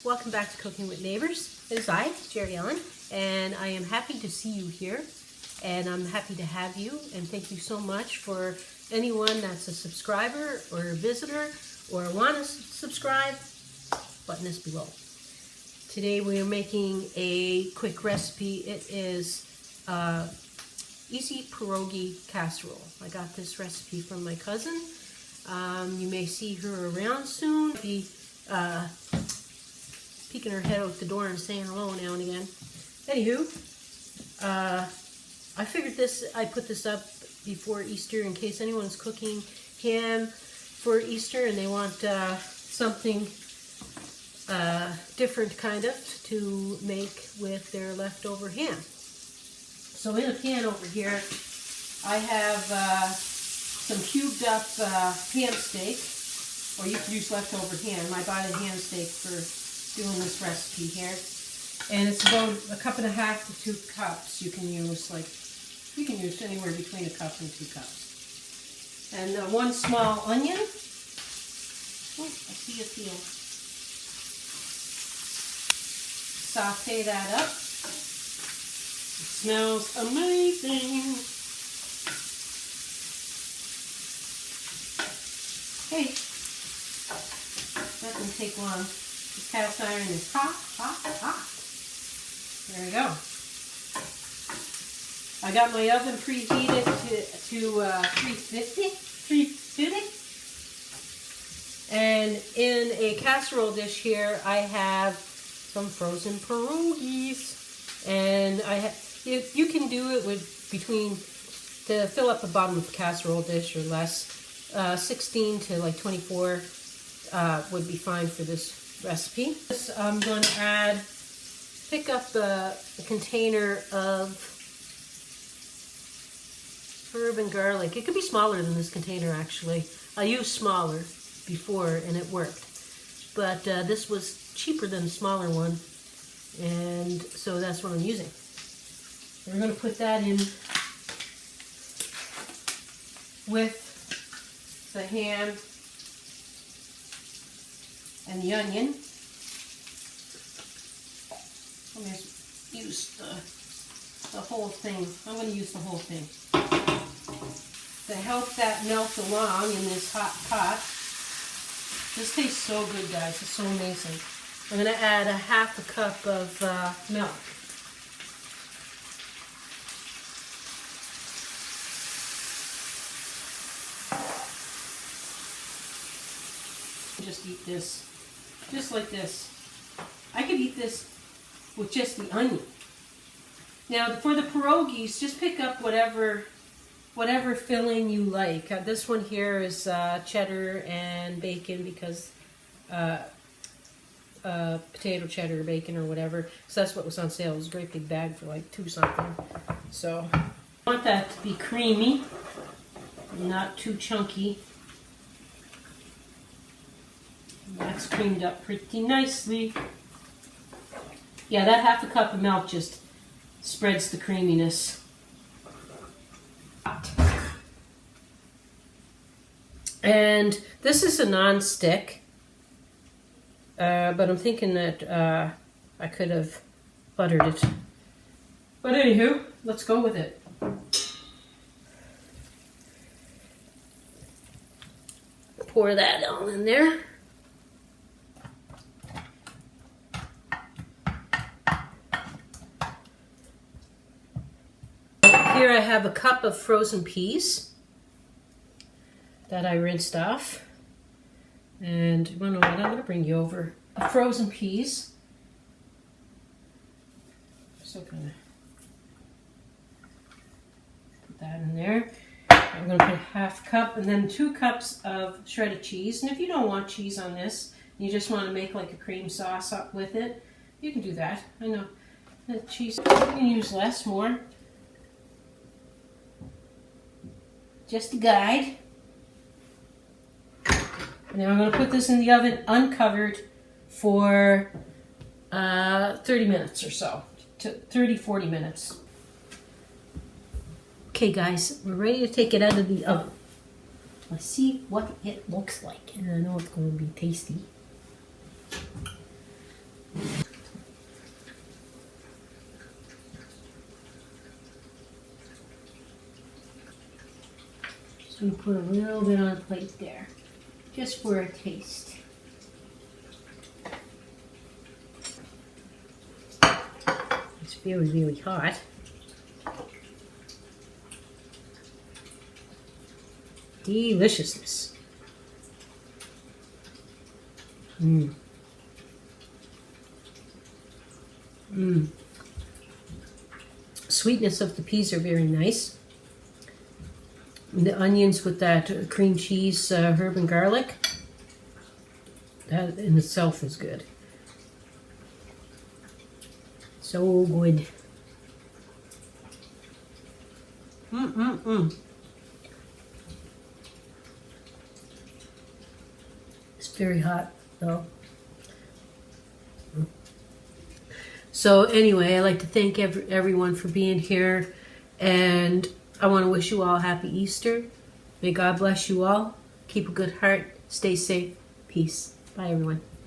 Welcome back to Cooking with Neighbors. It is I, Jerry Ellen, and I am happy to see you here, and I'm happy to have you, and thank you so much for anyone that's a subscriber or a visitor or want to subscribe. Button is below. Today we are making a quick recipe. It is easy pierogi casserole. I got this recipe from my cousin. You may see her around soon. Be peeking her head out the door and saying hello now and again. Anywho, I figured I put this up before Easter in case anyone's cooking ham for Easter and they want something different kind of to make with their leftover ham. So in a pan over here, I have some cubed up ham steak, or you can use leftover ham. I bought a ham steak for doing this recipe here, and it's about 1.5 cups to 2 cups. You can use anywhere between 1 cup and 2 cups. And 1 small onion. Oh, I see a peel. Saute that up. It smells amazing. Okay, that doesn't take long. This cast iron is hot, hot, hot. There we go. I got my oven preheated to 350. And in a casserole dish here, I have some frozen pierogies. And you can do it with to fill up the bottom of the casserole dish or less. 16 to like 24 would be fine for this recipe. I'm going to pick up a container of herb and garlic. It could be smaller than this container actually. I used smaller before and it worked. But this was cheaper than the smaller one, and so that's what I'm using. We're going to put that in with the ham and the onion. I'm going to use the whole thing. I'm going to use the whole thing to help that melt along in this hot pot. This tastes so good, guys. It's so amazing. I'm going to add 1/2 cup of milk. Just eat this, just like this. I could eat this with just the onion. Now for the pierogies, just pick up whatever filling you like. This one here is cheddar and bacon because potato cheddar bacon or whatever. So that's what was on sale. It was a great big bag for like $2 something. So I want that to be creamy, not too chunky. That's creamed up pretty nicely. Yeah, that 1/2 cup of milk just spreads the creaminess. And this is a non-stick, but I'm thinking that I could have buttered it. But anywho, let's go with it. Pour that all in there. Here I have 1 cup of frozen peas that I rinsed off. And you know what, I'm going to bring you over. Frozen peas. So going to put that in there. I'm going to put 1/2 cup and then 2 cups of shredded cheese. And if you don't want cheese on this, you just want to make like a cream sauce up with it, you can do that. I know the cheese, you can use less, more. Just a guide. And then I'm going to put this in the oven uncovered for 30 minutes or so. 30-40 minutes. Okay guys, we're ready to take it out of the oven. Let's see what it looks like. And I know it's going to be tasty. Just going to put a little bit on a plate there, just for a taste. It's very, very hot. Deliciousness. Mmm. Mmm. Sweetness of the peas are very nice. And the onions with that cream cheese, herb and garlic, that in itself is good. So good. It's very hot though. So anyway, I'd like to thank everyone for being here, and I want to wish you all a happy Easter. May God bless you all. Keep a good heart. Stay safe. Peace. Bye, everyone.